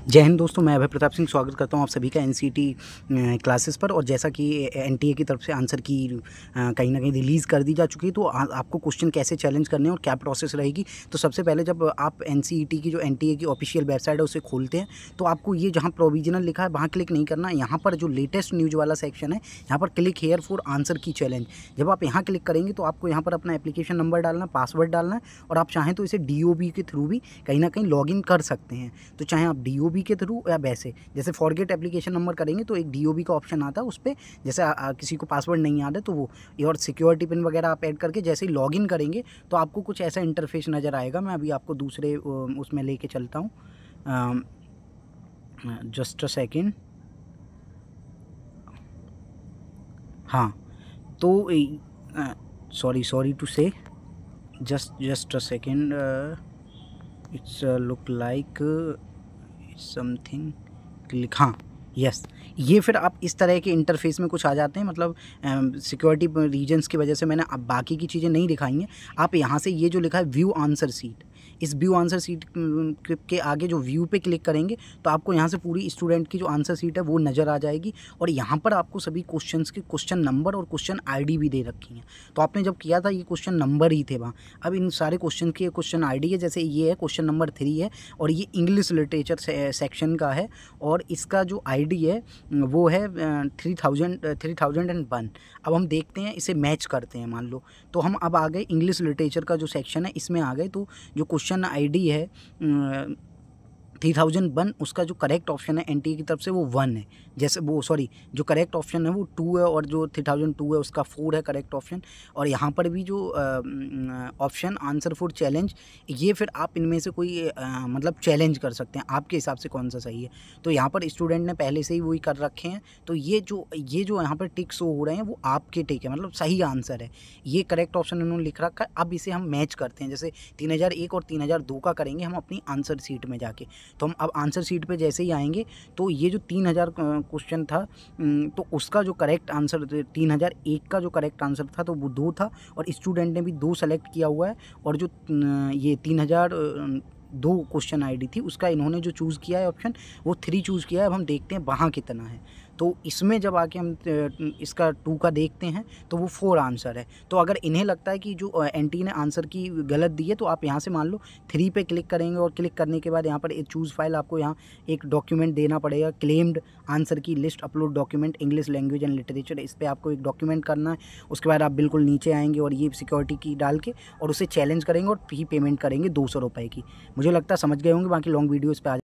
जय हिंद दोस्तों, मैं अभय प्रताप सिंह स्वागत करता हूं आप सभी का एनसीईटी क्लासेस पर। और जैसा कि एनटीए की तरफ से आंसर की कहीं ना कहीं रिलीज़ कर दी जा चुकी है, तो आपको क्वेश्चन कैसे चैलेंज करने हैं और क्या प्रोसेस रहेगी। तो सबसे पहले जब आप एनसीईटी की जो एनटीए की ऑफिशियल वेबसाइट है उसे खोलते हैं, तो आपको ये जहाँ प्रोविजनल लिखा है वहाँ क्लिक नहीं करना। यहाँ पर जो लेटेस्ट न्यूज़ वाला सेक्शन है, यहाँ पर क्लिक हेयर फॉर आंसर की चैलेंज। जब आप यहाँ क्लिक करेंगे तो आपको यहाँ पर अपना एप्लीकेशन नंबर डालना है, पासवर्ड डालना है, और आप चाहें तो इसे DOB के थ्रू भी कहीं ना कहीं लॉगिन कर सकते हैं। तो चाहे आप DOB के थ्रू या वैसे जैसे फॉरगेट एप्लीकेशन नंबर करेंगे तो एक DOB का ऑप्शन आता है, उस पर जैसे किसी को पासवर्ड नहीं याद है तो वो और सिक्योरिटी पिन वगैरह आप ऐड करके जैसे ही लॉगिन करेंगे तो आपको कुछ ऐसा इंटरफेस नज़र आएगा। मैं अभी आपको दूसरे उसमें लेके चलता हूँ, जस्ट अ सेकेंड। हाँ, तो सॉरी टू से just a second, it's look like something click. हाँ, यस, ये फिर आप इस तरह के इंटरफेस में कुछ आ जाते हैं। मतलब सिक्योरिटी रीजन्स की वजह से मैंने अब बाकी की चीज़ें नहीं दिखाई हैं। आप यहाँ से ये जो लिखा है व्यू आंसर सीट, इस व्यू आंसर सीट के आगे जो व्यू पे क्लिक करेंगे तो आपको यहाँ से पूरी स्टूडेंट की जो आंसर सीट है वो नज़र आ जाएगी। और यहाँ पर आपको सभी क्वेश्चंस के क्वेश्चन नंबर और क्वेश्चन ID भी दे रखी हैं। तो आपने जब किया था ये क्वेश्चन नंबर ही थे वहाँ, अब इन सारे क्वेश्चन की क्वेश्चन ID है। जैसे ये है क्वेश्चन नंबर 3 है और ये इंग्लिश लिटरेचर सेक्शन का है, और इसका जो ID है वो है 3001। अब हम देखते हैं, इसे मैच करते हैं। मान लो तो हम अब आ गए इंग्लिश लिटरेचर का जो सेक्शन है इसमें आ गए। तो जो क्वेश्चन ID है 3001, उसका जो करेक्ट ऑप्शन है एनटीए की तरफ से वो 1 है। जैसे वो जो करेक्ट ऑप्शन है वो 2 है, और जो 3002 है उसका 4 है करेक्ट ऑप्शन। और यहाँ पर भी जो ऑप्शन आंसर फॉर चैलेंज, ये फिर आप इनमें से कोई मतलब चैलेंज कर सकते हैं आपके हिसाब से कौन सा सही है। तो यहाँ पर स्टूडेंट ने पहले से ही वही कर रखे हैं, तो ये जो यहाँ पर टिक शो हो रहे हैं वो आपके टिक है, मतलब सही आंसर है। ये करेक्ट ऑप्शन इन्होंने लिख रखा है। अब इसे हम मैच करते हैं, जैसे 3001 और 3002 का करेंगे हम अपनी आंसर सीट में जाके। तो हम अब आंसर सीट पे जैसे ही आएंगे तो ये जो 3000 क्वेश्चन था, तो उसका जो करेक्ट आंसर 3001 का जो करेक्ट आंसर था तो वो 2 था, और स्टूडेंट ने भी 2 सेलेक्ट किया हुआ है। और जो ये 3002 क्वेश्चन ID थी उसका इन्होंने जो चूज़ किया है ऑप्शन, वो 3 चूज़ किया है। अब हम देखते हैं वहाँ कितना है। तो इसमें जब आके हम इसका 2 का देखते हैं तो वो 4 आंसर है। तो अगर इन्हें लगता है कि जो एनटी ने आंसर की गलत दी है, तो आप यहाँ से मान लो 3 पे क्लिक करेंगे, और क्लिक करने के बाद यहाँ पर एक चूज़ फाइल, आपको यहाँ एक डॉक्यूमेंट देना पड़ेगा, क्लेम्ड आंसर की list upload document English language and literature. इस पर आपको एक डॉक्यूमेंट करना है। उसके बाद आप बिल्कुल नीचे आएंगे और ये सिक्योरिटी की डाल के और उसे चैलेंज करेंगे और फी पेमेंट करेंगे 200 रुपये की। मुझे लगता है समझ गए होंगे, बाकी लॉन्ग वीडियोज़ पे आ